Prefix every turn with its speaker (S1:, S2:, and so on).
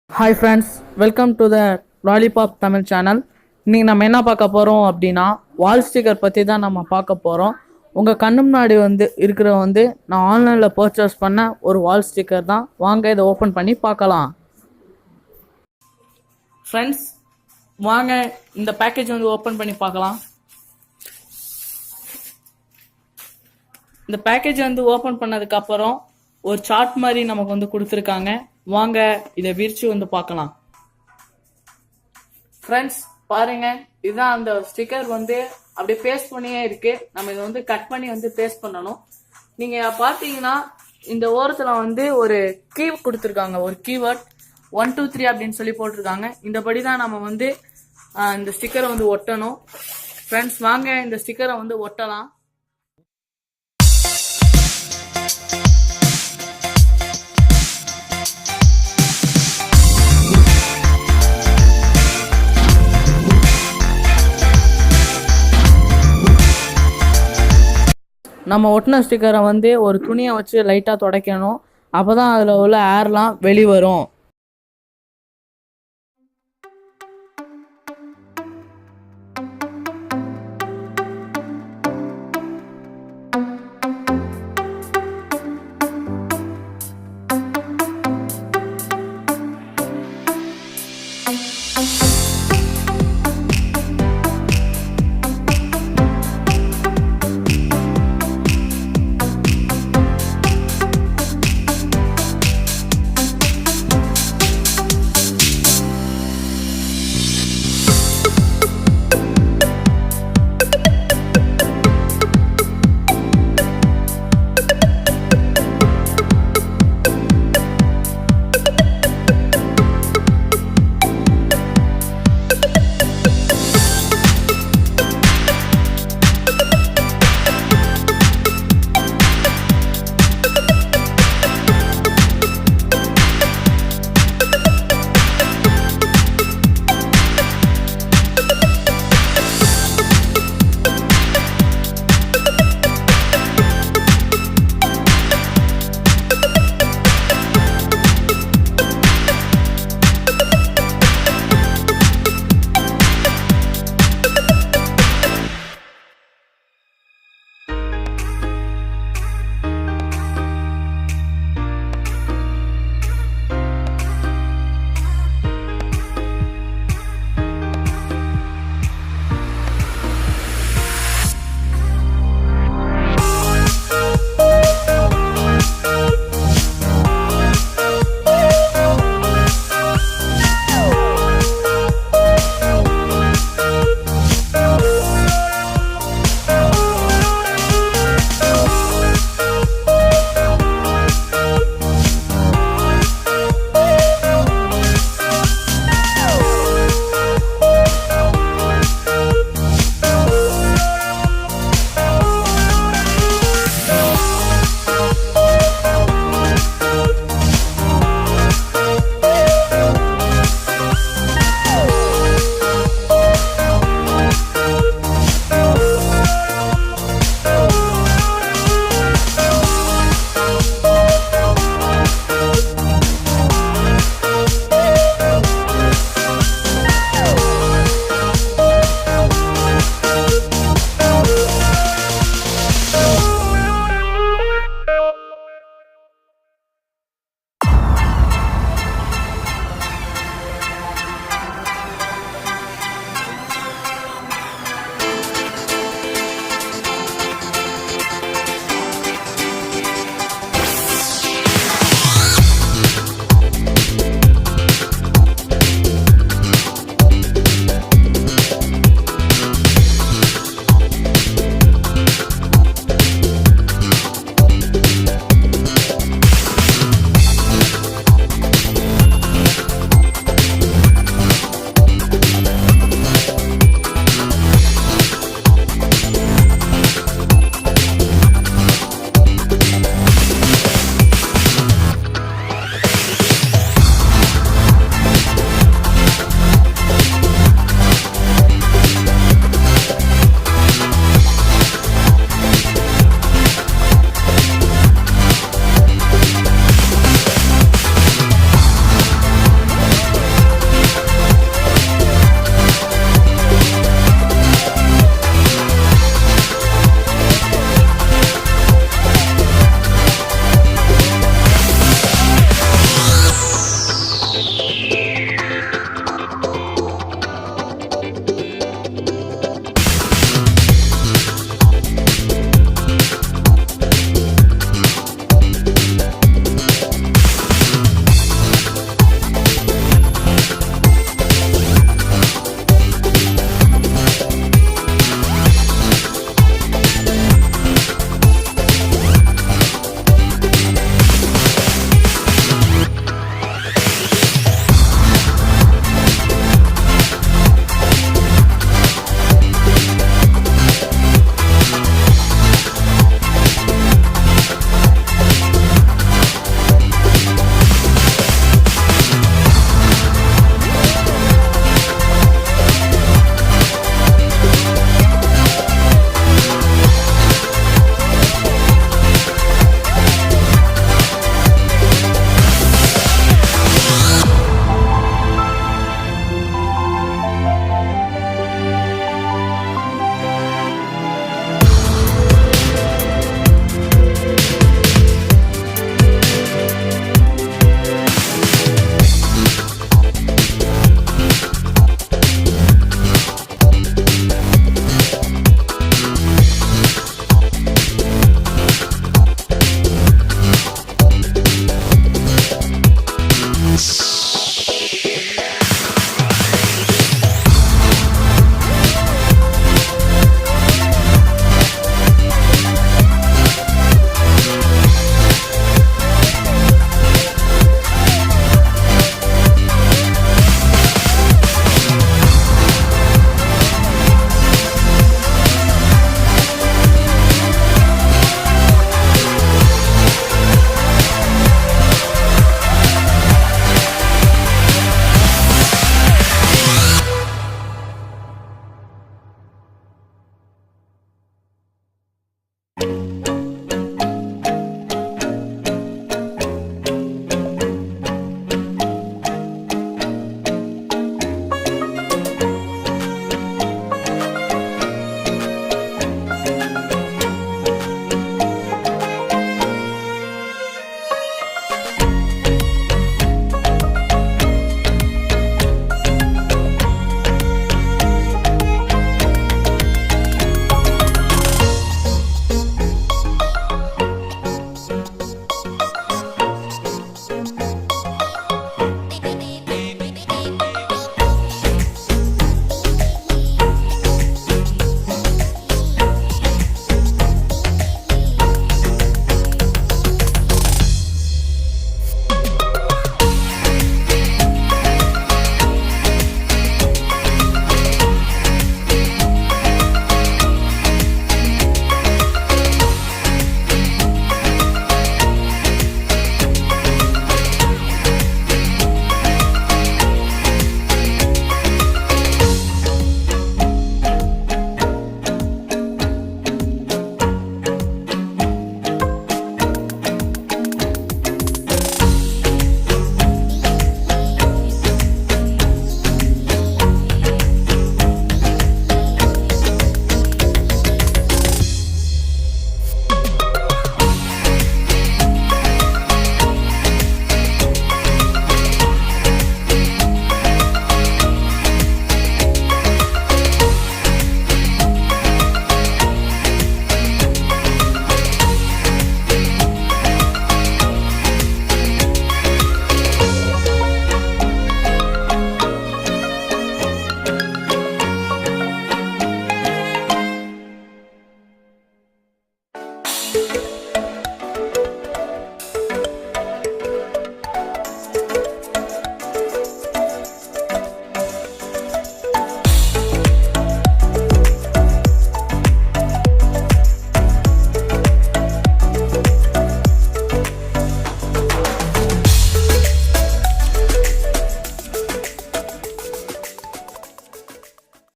S1: Hi friends, welcome to the Lollipop Tamil channel. இன்னைக்கு நம்ம என்ன பார்க்க போறோம் அப்படின்னா வால் ஸ்டிக்கர் பற்றி தான் நம்ம பார்க்க போகிறோம். உங்கள் கண்ணு முன்னாடி இருக்கிற நான் ஆன்லைனில் பர்ச்சேஸ் பண்ண ஒரு வால் ஸ்டிக்கர் தான். வாங்க இதை ஓப்பன் பண்ணி பார்க்கலாம். ஃப்ரெண்ட்ஸ் வாங்க இந்த பேக்கேஜ் ஓப்பன் பண்ணி பார்க்கலாம். இந்த பேக்கேஜ் ஓப்பன் பண்ணதுக்கப்புறம் ஒரு சார்ட் மாதிரி நமக்கு கொடுத்துருக்காங்க. வாங்க இதை விரிச்சு பார்க்கலாம். ஃப்ரெண்ட்ஸ் பாருங்க, இதுதான் அந்த ஸ்டிக்கர் அப்படியே பேஸ்ட் பண்ணியே இருக்கு. நம்ம இதை கட் பண்ணி பேஸ்ட் பண்ணணும். நீங்க பாத்தீங்கன்னா இந்த ஓரத்துல ஒரு கீ கொடுத்துருக்காங்க, ஒரு கீவேர்ட் 1 2 3 அப்படின்னு சொல்லி போட்டிருக்காங்க. இந்த படிதான் நம்ம இந்த ஸ்டிக்கரை ஒட்டணும். ஃப்ரெண்ட்ஸ் வாங்க இந்த ஸ்டிக்கரை ஒட்டலாம். நம்ம ஒட்டின ஸ்டிக்கரை ஒரு துணியை வச்சு லைட்டாக துடைக்கணும். அப்போ தான் அதில் உள்ள ஏர்லாம் வெளிவரும்.